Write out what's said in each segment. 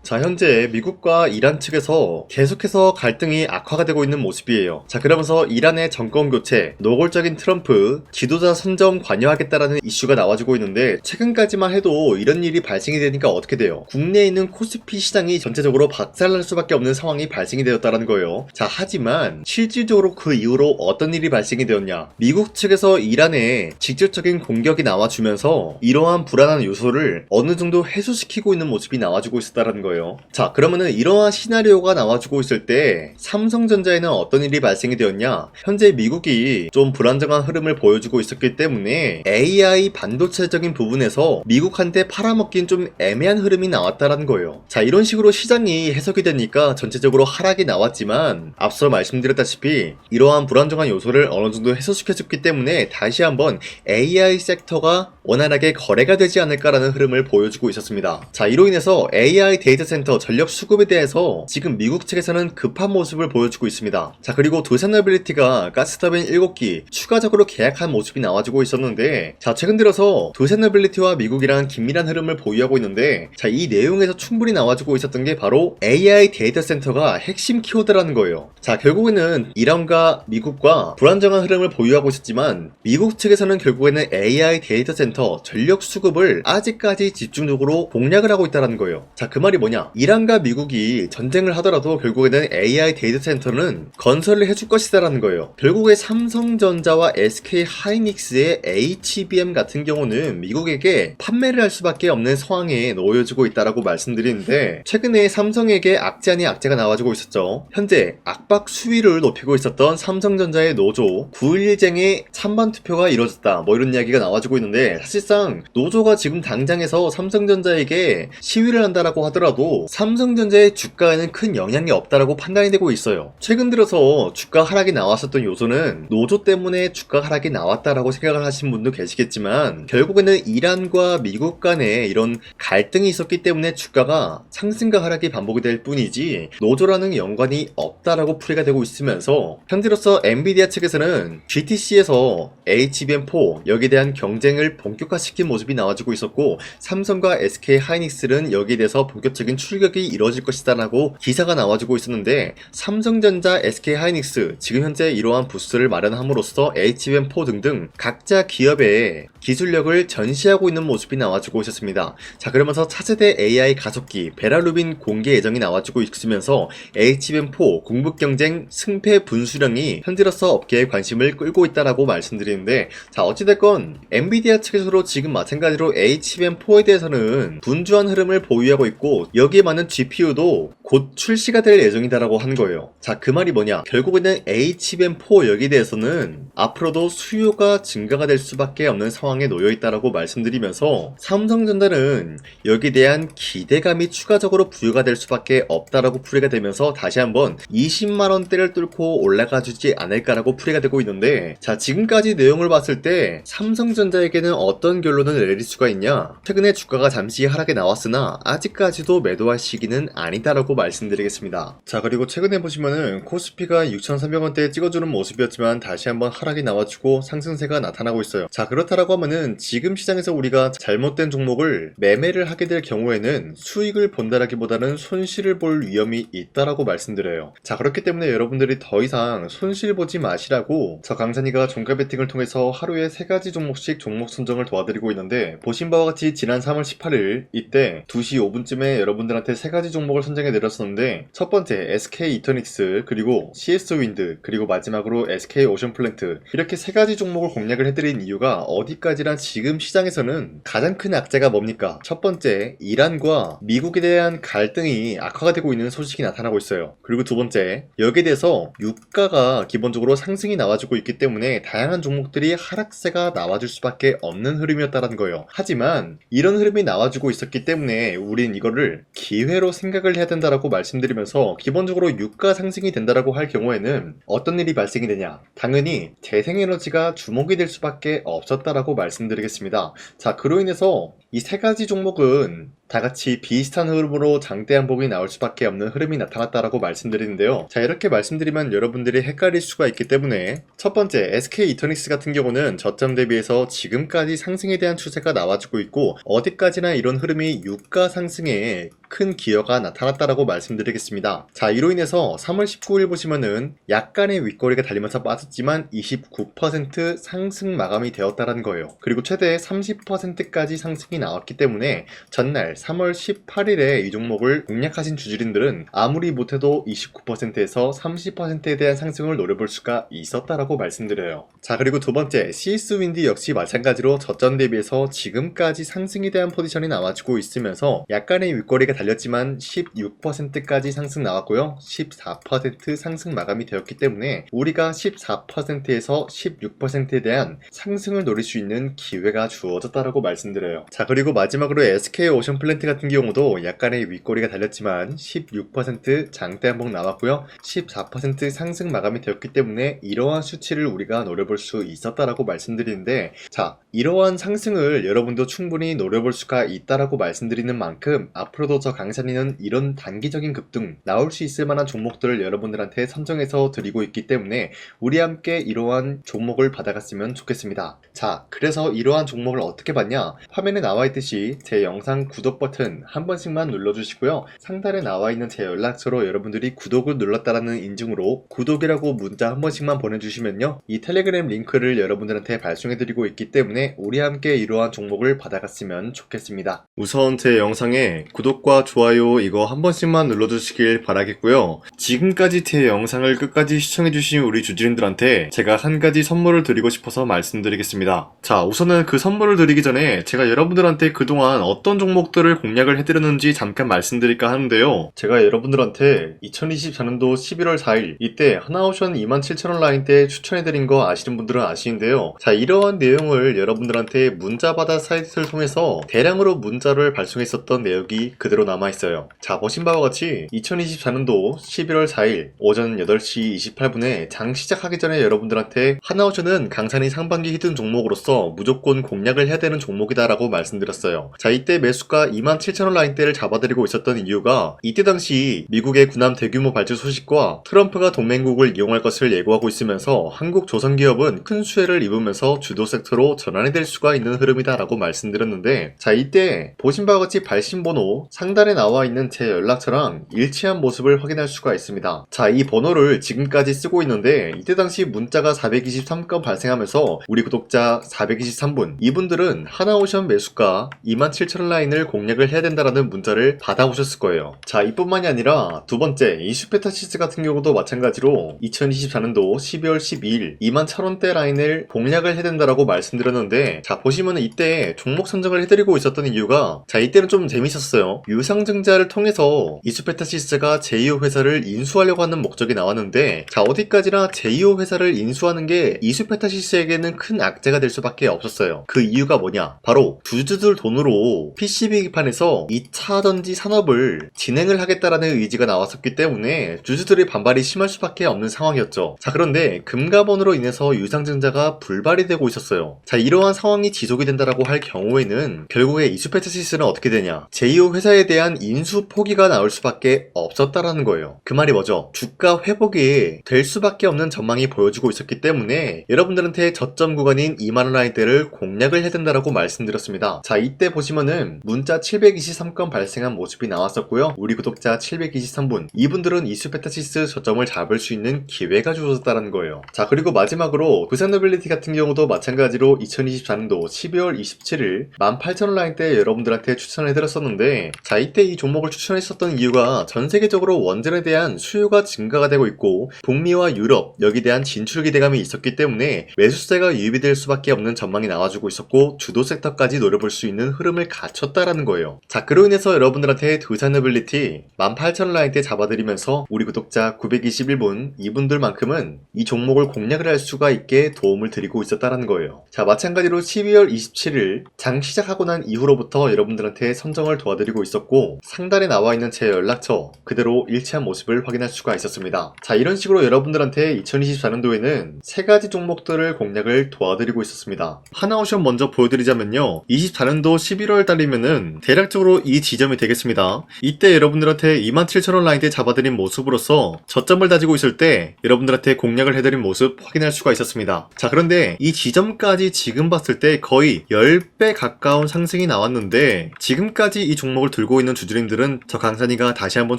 자, 현재 미국과 이란 측에서 계속해서 갈등이 악화가 되고 있는 모습이에요. 자, 그러면서 이란의 정권 교체, 노골적인 트럼프, 지도자 선정 관여하겠다라는 이슈가 나와주고 있는데, 최근까지만 해도 이런 일이 발생이 되니까 어떻게 돼요? 국내에 있는 코스피 시장이 전체적으로 박살날 수밖에 없는 상황이 발생이 되었다는 거예요. 자, 하지만 실질적으로 그 이후로 어떤 일이 발생이 되었냐? 미국 측에서 이란에 직접적인 공격이 나와주면서 이러한 불안한 요소를 어느 정도 해소시키고 있는 모습이 나와주고 있었다는 거예요. 자, 그러면은 이러한 시나리오가 나와주고 있을 때 삼성전자에는 어떤 일이 발생이 되었냐? 현재 미국이 좀 불안정한 흐름을 보여주고 있었기 때문에 AI 반도체적인 부분에서 미국한테 팔아먹긴 좀 애매한 흐름이 나왔다라는 거예요. 자, 이런 식으로 시장이 해석이 되니까 전체적으로 하락이 나왔지만 앞서 말씀드렸다시피 이러한 불안정한 요소를 어느 정도 해소시켜줬기 때문에 다시 한번 AI 섹터가 원활하게 거래가 되지 않을까라는 흐름을 보여주고 있었습니다. 자, 이로 인해서 AI 데이터 센터 전력 수급에 대해서 지금 미국 측에서는 급한 모습을 보여주고 있습니다. 자, 그리고 두산어빌리티가 가스터빈 7기 추가적으로 계약한 모습이 나와주고 있었는데, 자, 최근 들어서 두산어빌리티와 미국이랑 긴밀한 흐름을 보유하고 있는데, 자, 이 내용에서 충분히 나와주고 있었던 게 바로 AI 데이터 센터가 핵심 키워드라는 거예요. 자, 결국에는 이란과 미국과 불안정한 흐름을 보유하고 있었지만 미국 측에서는 결국에는 AI 데이터 센터 전력 수급을 아직까지 집중적으로 공략을 하고 있다는 거예요. 자, 그 말이 뭐냐? 이란과 미국이 전쟁을 하더라도 결국에는 AI 데이터 센터는 건설을 해줄 것이다라는 거예요. 결국에 삼성전자와 SK 하이닉스의 HBM 같은 경우는 미국에게 판매를 할 수밖에 없는 상황에 놓여지고 있다라고 말씀드리는데, 최근에 삼성에게 악재 아닌 악재가 나와주고 있었죠. 현재 압박 수위를 높이고 있었던 삼성전자의 노조 9.11쟁의 찬반 투표가 이루어졌다, 뭐 이런 이야기가 나와주고 있는데, 사실상 노조가 지금 당장에서 삼성전자에게 시위를 한다라고 하더라도 삼성전자의 주가에는 큰 영향이 없다라고 판단이 되고 있어요. 최근 들어서 주가 하락이 나왔었던 요소는 노조 때문에 주가 하락이 나왔다라고 생각을 하신 분도 계시겠지만, 결국에는 이란과 미국 간에 이런 갈등이 있었기 때문에 주가가 상승과 하락이 반복이 될 뿐이지 노조라는 연관이 없다라고 풀이가 되고 있으면서, 현재로서 엔비디아 측에서는 GTC에서 HBM4 여기에 대한 경쟁을 본격화시킨 모습이 나와주고 있었고, 삼성과 SK 하이닉스는 여기에 대해서 본격적인 출격이 이루어질 것이다 라고 기사가 나와주고 있었는데, 삼성전자, SK 하이닉스 지금 현재 이러한 부스를 마련함으로써 HBM4 등등 각자 기업의 기술력을 전시하고 있는 모습이 나와주고 있었습니다. 자, 그러면서 차세대 AI 가속기 베라루빈 공개 예정이 나와주고 있으면서 HBM4 공급 경쟁 승패 분수령이 현재로서 업계의 관심을 끌고 있다라고 말씀드리는데, 자, 어찌됐건 엔비디아 측에서도 지금 마찬가지로 HBM4에 대해서는 분주한 흐름을 보유하고 있고, 여기에 맞는 GPU도 곧 출시가 될 예정이다라고 하는 거예요. 자, 그 말이 뭐냐? 결국에는 HBM4 여기에 대해서는 앞으로도 수요가 증가가 될 수밖에 없는 상황에 놓여 있다라고 말씀드리면서, 삼성전자는 여기에 대한 기대감이 추가적으로 부여가 될 수밖에 없다라고 풀이가 되면서 다시 한번 20만원대를 뚫고 올라가 주지 않을까라고 풀이가 되고 있는데, 자, 지금까지 내용을 봤을 때 삼성전자에게는 어떤 결론을 내릴 수가 있냐? 최근에 주가가 잠시 하락에 나왔으나 아직까지도 매도할 시기는 아니다라고 말씀드리겠습니다. 자, 그리고 최근에 보시면은 코스피가 6,300원대에 찍어주는 모습이었지만 다시 한번 하락이 나와주고 상승세가 나타나고 있어요. 자, 그렇다라고 하면은 지금 시장에서 우리가 잘못된 종목을 매매를 하게 될 경우에는 수익을 본다라기보다는 손실을 볼 위험이 있다라고 말씀드려요. 자, 그렇기 때문에 여러분들이 더 이상 손실 보지 마시라고 저 강산이가 종가 베팅을 통해서 하루에 3가지 종목씩 종목 선정을 도와드리고 있는데, 보신 바와 같이 지난 3월 18일 이때 2시 5분쯤에 여러분들한테 3가지 종목을 선정해 드렸었는데, 첫 번째 SK 이터닉스, 그리고 CS 윈드, 그리고 마지막으로 SK 오션플랜트, 이렇게 3가지 종목을 공략을 해드린 이유가 어디까지나 지금 시장에서는 가장 큰 악재가 뭡니까? 첫 번째, 이란과 미국에 대한 갈등이 악화가 되고 있는 소식이 나타나고 있어요. 그리고 두 번째, 여기에 대해서 유가가 기본적으로 상승이 나와주고 있기 때문에 다양한 종목들이 하락세가 나와줄 수밖에 없는 흐름이었다는 거예요. 하지만 이런 흐름이 나와주고 있었기 때문에 우린 이거를 기회로 생각을 해야 된다라고 말씀드리면서, 기본적으로 유가 상승이 된다라고 할 경우에는 어떤 일이 발생이 되냐? 당연히 재생에너지가 주목이 될 수밖에 없었다라고 말씀드리겠습니다. 자, 그로 인해서 이 3가지 종목은 다같이 비슷한 흐름으로 장대 양봉이 나올 수밖에 없는 흐름이 나타났다라고 말씀드리는데요. 자, 이렇게 말씀드리면 여러분들이 헷갈릴 수가 있기 때문에 첫 번째 SK 이터닉스 같은 경우는 저점 대비해서 지금까지 상승에 대한 추세가 나와주고 있고 어디까지나 이런 흐름이 유가 상승에 큰 기여가 나타났다라고 말씀드리겠습니다. 자, 이로 인해서 3월 19일 보시면은 약간의 윗꼬리가 달리면서 빠졌지만 29% 상승 마감이 되었다라는 거예요. 그리고 최대 30%까지 상승이 나왔기 때문에 전날 3월 18일에 이 종목을 공략하신 주주님들은 아무리 못해도 29%에서 30%에 대한 상승을 노려볼 수가 있었다라고 말씀드려요. 자, 그리고 두 번째 시스윈드 역시 마찬가지로 저점 대비해서 지금까지 상승에 대한 포지션이 나와주고 있으면서 약간의 윗꼬리가 달렸지만 16%까지 상승 나왔고요. 14% 상승 마감이 되었기 때문에 우리가 14%에서 16%에 대한 상승을 노릴 수 있는 기회가 주어졌다라고 말씀드려요. 자, 그리고 마지막으로 SK 오션플랜트 같은 경우도 약간의 윗꼬리가 달렸지만 16% 장대 한봉 나왔고요. 14% 상승 마감이 되었기 때문에 이러한 수치를 우리가 노려볼 수 있었다라고 말씀드리는데, 자, 이러한 상승을 여러분도 충분히 노려볼 수가 있다라고 말씀드리는 만큼 앞으로도 저 강산이는 이런 단기적인 급등 나올 수 있을 만한 종목들을 여러분들한테 선정해서 드리고 있기 때문에 우리 함께 이러한 종목을 받아갔으면 좋겠습니다. 자, 그래서 이러한 종목을 어떻게 받냐? 화면에 나와 있듯이 제 영상 구독 버튼 한 번씩만 눌러주시고요. 상단에 나와 있는 제 연락처로 여러분들이 구독을 눌렀다라는 인증으로 구독이라고 문자 한 번씩만 보내주시면요, 이 텔레그램 링크를 여러분들한테 발송해드리고 있기 때문에 우리 함께 이러한 종목을 받아갔으면 좋겠습니다. 우선 제 영상에 구독과 좋아요 이거 한 번씩만 눌러주시길 바라겠고요. 지금까지 제 영상을 끝까지 시청해주신 우리 주주님들한테 제가 한 가지 선물을 드리고 싶어서 말씀드리겠습니다. 자, 우선은 그 선물을 드리기 전에 제가 여러분들한테 그동안 어떤 종목들을 공략을 해드렸는지 잠깐 말씀드릴까 하는데요. 제가 여러분들한테 2024년도 11월 4일 이때 하나오션 27,000원 라인 때 추천해드린 거 아시는 분들은 아시는데요. 자, 이러한 내용을 여러분들한테 문자받아 사이트를 통해서 대량으로 문자를 발송했었던 내역이 그대로 남아있어요. 자, 보신 바와 같이 2024년도 11월 4일 오전 8시 28분에 장 시작하기 전에 여러분들한테 하나오션은 강산이 상반기 히든 종목으로서 무조건 공략을 해야 되는 종목이다 라고 말씀드렸어요. 자, 이때 매수가 27,000원 라인대를 잡아드리고 있었던 이유가 이때 당시 미국의 군함 대규모 발주 소식과 트럼프가 동맹국을 이용할 것을 예고하고 있으면서 한국 조선기업은 큰 수혜를 입으면서 주도 섹터로 전환이 될 수가 있는 흐름이다 라고 말씀드렸는데, 자, 이때 보신 바와 같이 발신번호 상단에 나와 있는 제 연락처랑 일치한 모습을 확인할 수가 있습니다. 자, 이 번호를 지금까지 쓰고 있는데 이때 당시 문자가 423건 발생하면서 우리 구독자 423분 이분들은 하나오션 매수가 27,000원 라인을 공략을 해야 된다라는 문자를 받아오셨을 거예요. 자, 이뿐만이 아니라 두 번째 이슈페타시스 같은 경우도 마찬가지로 2024년도 12월 12일 21,000원대 라인을 공략을 해야 된다라고 말씀드렸는데, 자, 보시면은 이때 종목 선정을 해드리고 있었던 이유가, 자, 이때는 좀 재밌었어요. 유상증자를 통해서 이슈페타시스가 제2호 회사를 인수하려고 하는 목적이 나왔는데, 자, 어디까지나 제2호 회사를 인수하는 게 이슈페타시스에게는 큰 악재가 될 수밖에 없었어요. 그 이유가 뭐냐? 바로 주주들 돈으로 PCB판에서 2차 전지 산업을 진행을 하겠다라는 의지가 나왔었기 때문에 주주들의 반발이 심할 수밖에 없는 상황이었죠. 자, 그런데 금가번으로 인해서 유상증자가 불발이 되고 있었어요. 자, 이러한 상황이 지속이 된다라고 할 경우에는 결국에 이슈페타시스는 어떻게 되냐? 제2호 회사에 대한 인수 포기가 나올 수밖에 없었다라는 거예요. 그 말이 뭐죠? 주가 회복이 될 수밖에 없는 전망이 보여지고 있었기 때문에 여러분들한테 저점 구간인 2만원 라인대를 공략을 해야 된다라고 말씀드렸습니다. 자, 이때 보시면은 문자 723건 발생한 모습이 나왔었고요. 우리 구독자 723분 이분들은 이슈페타시스 저점을 잡을 수 있는 기회가 주어졌다는 거예요. 자, 그리고 마지막으로 부산노빌리티 같은 경우도 마찬가지로 2024년도 12월 27일 18,000원 라인대 여러분들한테 추천해드렸었는데, 자, 이때 이 종목을 추천했었던 이유가 전 세계적으로 원전에 대한 수요가 증가가 되고 있고 북미와 유럽 여기에 대한 진출 기대감이 있었기 때문에 매수세가 유입이 될 수밖에 없는 전망이 나와주고 있었고 주도 섹터까지 노려볼 수 있는 흐름을 갖췄다라는 거예요. 자, 그로 인해서 여러분들한테 두산노빌리티 18,000원 라인대 잡아드리면서 우리 구독자 921분 이분들만큼은 이 종목을 공략을 할 수가 있게 도움을 드리고 있었다라는 거예요. 자, 마찬가지로 12월 27일 장 시작하고 난 이후로부터 여러분들한테 선정을 도와드리고 있었고 상단에 나와 있는 제 연락처 그대로 일치한 모습을 확인할 수가 있었습니다. 자, 이런 식으로 여러분들한테 2024년도에는 세 가지 종목들을 공략을 도와드리고 있었습니다. 하나오션 먼저 보여드리자면요, 24년도 11월 달이면은 대략적으로 이 지점이 되겠습니다. 이때 여러분들한테 27,000원 라인대 잡아드린 모습으로서 저점을 다지고 있을 때 여러분들한테 공략을 해드린 모습 확인할 수가 있었습니다. 자, 그런데 이 지점까지 지금 봤을 때 거의 10배 가까운 상승이 나왔는데 지금까지 이 종목을 들고 있는 주주님들은 저 강산이가 다시 한번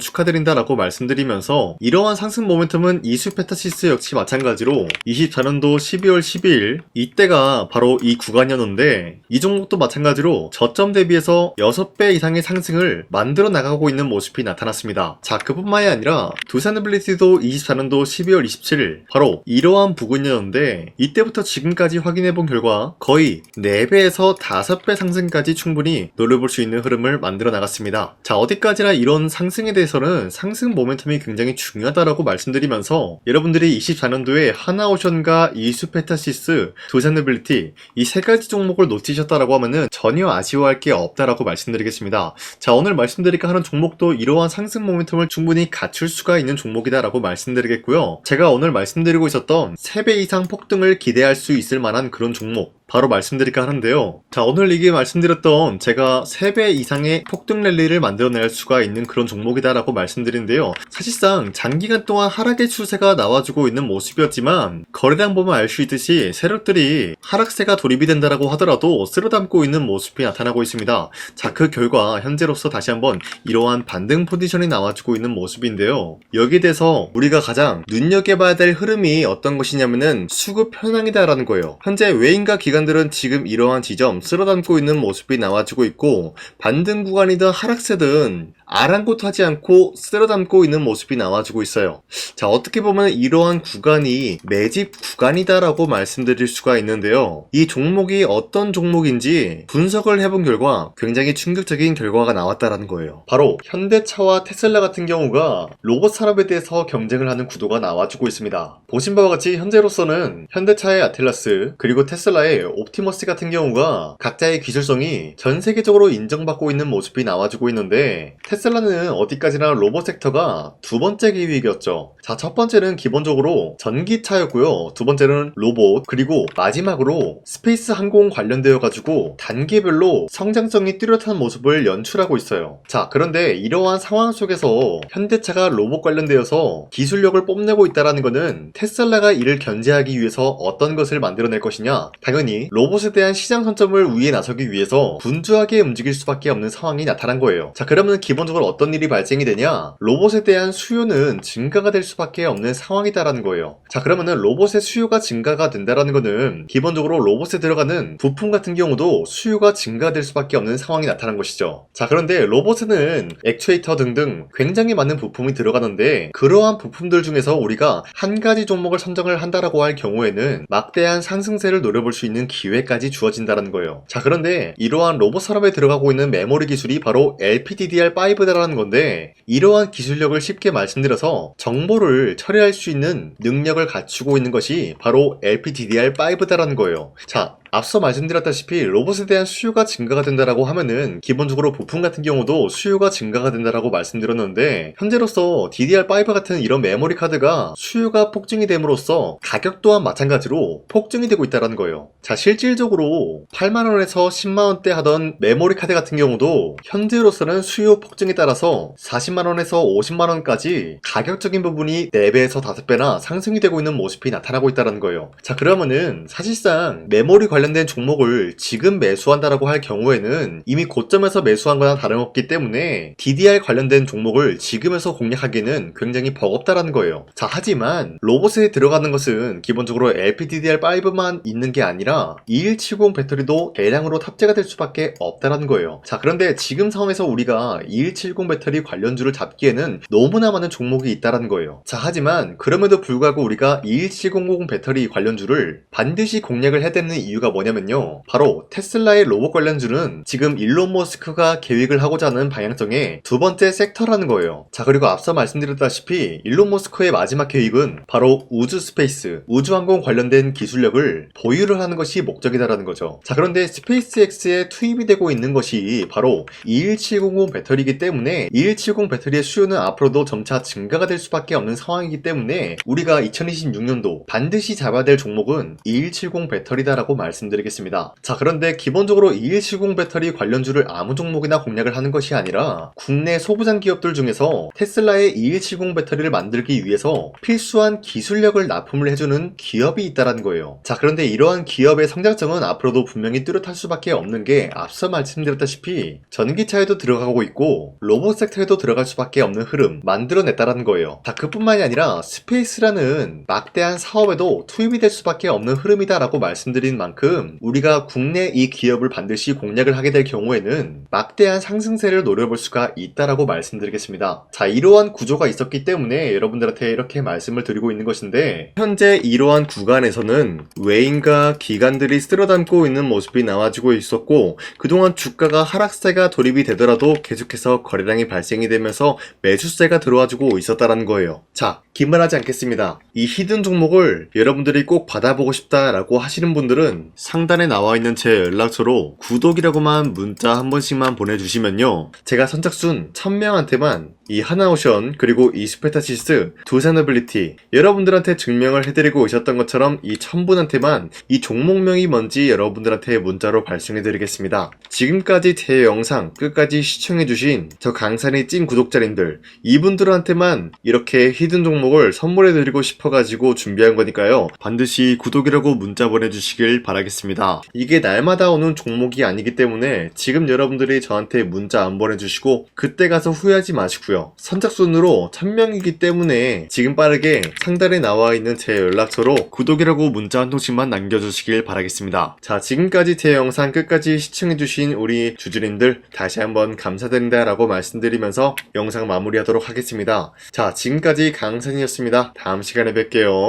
축하드린다라고 말씀드리면서 이러한 상승 모멘텀은 이수페타시스 역시 마찬가지로 24년도 12월 12일 이때가 바로 이 구간이었는데 이 종목도 마찬가지로 저점 대비해서 6배 이상의 상승을 만들어 나가고 있는 모습이 나타났습니다. 자, 그뿐만이 아니라 두산빌리티도 24년도 12월 27일 바로 이러한 부근이었는데 이때부터 지금까지 확인해본 결과 거의 4배에서 5배 상승까지 충분히 노려볼 수 있는 흐름을 만들어 나갔습니다. 자, 어디까지나 이런 상승에 대해서는 상승 모멘텀이 굉장히 중요하다라고 말씀드리면서 여러분들이 24년도에 하나오션과 이수페타시스, 두산빌리티 이 세 가지 종목을 놓치셨다라고 하면은 전혀 아쉬워할 게 없다라고 말씀드리겠습니다. 자, 오늘 말씀드릴까 하는 종목도 이러한 상승 모멘텀을 충분히 갖출 수가 있는 종목이다라고 말씀드리겠고요. 제가 오늘 말씀드리고 있었던 3배 이상 폭등을 기대할 수 있을 만한 그런 종목 바로 말씀드릴까 하는데요. 자, 오늘 이게 말씀드렸던 제가 3배 이상의 폭등 랠리를 만들어낼 수가 있는 그런 종목이다라고 말씀드린데요. 사실상 장기간 동안 하락의 추세가 나와주고 있는 모습이었지만 거래량 보면 알 수 있듯이 세력들이 하락세가 돌입이 된다라고 하더라도 쓸어담고 있는 모습이 나타나고 있습니다. 자, 그 결과 현재로서 다시 한번 이러한 반등 포지션이 나와주고 있는 모습인데요. 여기에 대해서 우리가 가장 눈여겨봐야 될 흐름이 어떤 것이냐면은 수급 현황이다라는 거예요. 현재 외인과 기관들은 지금 이러한 지점 쓸어담고 있는 모습이 나와주고 있고 반등 구간이든 하락세든 아랑곳하지 않고 쓸어담고 있는 모습이 나와주고 있어요. 자, 어떻게 보면 이러한 구간이 매집 구간이다라고 말씀드릴 수가 있는데요. 이 종목이 어떤 종목인지 분석을 해본 결과 굉장히 충격적인 결과가 나왔다라는 거예요. 바로 현대차와 테슬라 같은 경우가 로봇 산업에 대해서 경쟁을 하는 구도가 나와주고 있습니다. 보신 바와 같이 현재로서는 현대차의 아틀라스 그리고 테슬라의 옵티머스 같은 경우가 각자의 기술성이 전 세계적으로 인정받고 있는 모습이 나와주고 있는데 테슬라는 어디까지나 로봇 섹터가 두 번째 기획이었죠. 자, 첫 번째는 기본적으로 전기차였고요. 두 번째는 로봇, 그리고 마지막으로 스페이스 항공 관련되어 가지고 단계별로 성장성이 뚜렷한 모습을 연출하고 있어요. 자, 그런데 이러한 상황 속에서 현대차가 로봇 관련되어서 기술력을 뽐내고 있다는 것은 테슬라가 이를 견제하기 위해서 어떤 것을 만들어낼 것이냐? 당연히 로봇에 대한 시장 선점을 위해 나서기 위해서 분주하게 움직일 수밖에 없는 상황이 나타난 거예요. 자, 그러면 기본적으로 어떤 일이 발생이 되냐? 로봇에 대한 수요는 증가가 될 수밖에 없는 상황이다라는 거예요. 자, 그러면은 로봇의 수요가 증가가 된다라는 거는 기본적으로 로봇에 들어가는 부품 같은 경우도 수요가 증가될 수밖에 없는 상황이 나타난 것이죠. 자, 그런데 로봇에는 액추에이터 등등 굉장히 많은 부품이 들어가는데 그러한 부품들 중에서 우리가 한 가지 종목을 선정을 한다라고 할 경우에는 막대한 상승세를 노려볼 수 있는 기회까지 주어진다는 거예요. 자, 그런데 이러한 로봇 산업에 들어가고 있는 메모리 기술이 바로 LPDDR5다라는 건데 이러한 기술력을 쉽게 말씀드려서 정보를 처리할 수 있는 능력을 갖추고 있는 것이 바로 LPDDR5다라는 거예요. 자, 앞서 말씀드렸다시피 로봇에 대한 수요가 증가가 된다라고 하면은 기본적으로 부품 같은 경우도 수요가 증가가 된다라고 말씀드렸는데 현재로서 DDR5 같은 이런 메모리 카드가 수요가 폭증이 됨으로써 가격 또한 마찬가지로 폭증이 되고 있다는 거예요. 자, 실질적으로 8만원에서 10만원대 하던 메모리 카드 같은 경우도 현재로서는 수요 폭증에 따라서 40만원에서 50만원까지 가격적인 부분이 4배에서 5배나 상승이 되고 있는 모습이 나타나고 있다는 거예요. 자, 그러면은 사실상 메모리 관련된 종목을 지금 매수한다라고 할 경우에는 이미 고점에서 매수한 거나 다름없기 때문에 DDR 관련된 종목을 지금에서 공략하기는 굉장히 버겁다라는 거예요. 자, 하지만 로봇에 들어가는 것은 기본적으로 LPDDR5만 있는 게 아니라 2170 배터리도 대량으로 탑재가 될 수밖에 없다라는 거예요. 자, 그런데 지금 상황에서 우리가 2170 배터리 관련주를 잡기에는 너무나 많은 종목이 있다라는 거예요. 자, 하지만 그럼에도 불구하고 우리가 2170 배터리 관련주를 반드시 공략을 해야 되는 이유가 뭐냐면요, 바로 테슬라의 로봇 관련주는 지금 일론 머스크가 계획을 하고자 하는 방향성의 두 번째 섹터라는 거예요. 자, 그리고 앞서 말씀드렸다시피 일론 머스크의 마지막 계획은 바로 우주 스페이스, 우주항공 관련된 기술력을 보유를 하는 것이 목적이다라는 거죠. 자, 그런데 스페이스X에 투입이 되고 있는 것이 바로 21700 배터리이기 때문에 2170 배터리의 수요는 앞으로도 점차 증가가 될 수밖에 없는 상황이기 때문에 우리가 2026년도 반드시 잡아야 될 종목은 2170 배터리다라고 말씀드립니다. 말씀드리겠습니다. 자, 그런데 기본적으로 2170 배터리 관련주를 아무 종목이나 공략을 하는 것이 아니라 국내 소부장 기업들 중에서 테슬라의 2170 배터리를 만들기 위해서 필수한 기술력을 납품을 해주는 기업이 있다는 거예요. 자, 그런데 이러한 기업의 성장성은 앞으로도 분명히 뚜렷할 수밖에 없는 게 앞서 말씀드렸다시피 전기차에도 들어가고 있고 로봇 섹터에도 들어갈 수밖에 없는 흐름 만들어냈다는 거예요. 자, 그뿐만이 아니라 스페이스라는 막대한 사업에도 투입이 될 수밖에 없는 흐름이다라고 말씀드린 만큼 우리가 국내 이 기업을 반드시 공략을 하게 될 경우에는 막대한 상승세를 노려볼 수가 있다라고 말씀드리겠습니다. 자, 이러한 구조가 있었기 때문에 여러분들한테 이렇게 말씀을 드리고 있는 것인데, 현재 이러한 구간에서는 외인과 기관들이 쓸어담고 있는 모습이 나와지고 있었고, 그동안 주가가 하락세가 돌입이 되더라도 계속해서 거래량이 발생이 되면서 매수세가 들어와주고 있었다는 거예요. 자, 기만하지 않겠습니다. 이 히든 종목을 여러분들이 꼭 받아보고 싶다라고 하시는 분들은 상단에 나와 있는 제 연락처로 구독이라고만 문자 한 번씩만 보내주시면요, 제가 선착순 1000명한테만 이 하나오션 그리고 이 스페타시스 두산어빌리티 여러분들한테 증명을 해드리고 있었던 것처럼 이 1000분한테만 이 종목명이 뭔지 여러분들한테 문자로 발송해드리겠습니다. 지금까지 제 영상 끝까지 시청해주신 저 강산이 찐 구독자님들, 이분들한테만 이렇게 히든 종목을 선물해드리고 싶어가지고 준비한 거니까요, 반드시 구독이라고 문자 보내주시길 바라겠습니다. 이게 날마다 오는 종목이 아니기 때문에 지금 여러분들이 저한테 문자 안 보내주시고 그때 가서 후회하지 마시고요, 선착순으로 1000명이기 때문에 지금 빠르게 상단에 나와 있는 제 연락처로 구독이라고 문자 한 통씩만 남겨주시길 바라겠습니다. 자, 지금까지 제 영상 끝까지 시청해주신 우리 주주님들 다시 한번 감사드린다 라고 말씀드리면서 영상 마무리하도록 하겠습니다. 자, 지금까지 강산이었습니다. 다음 시간에 뵐게요.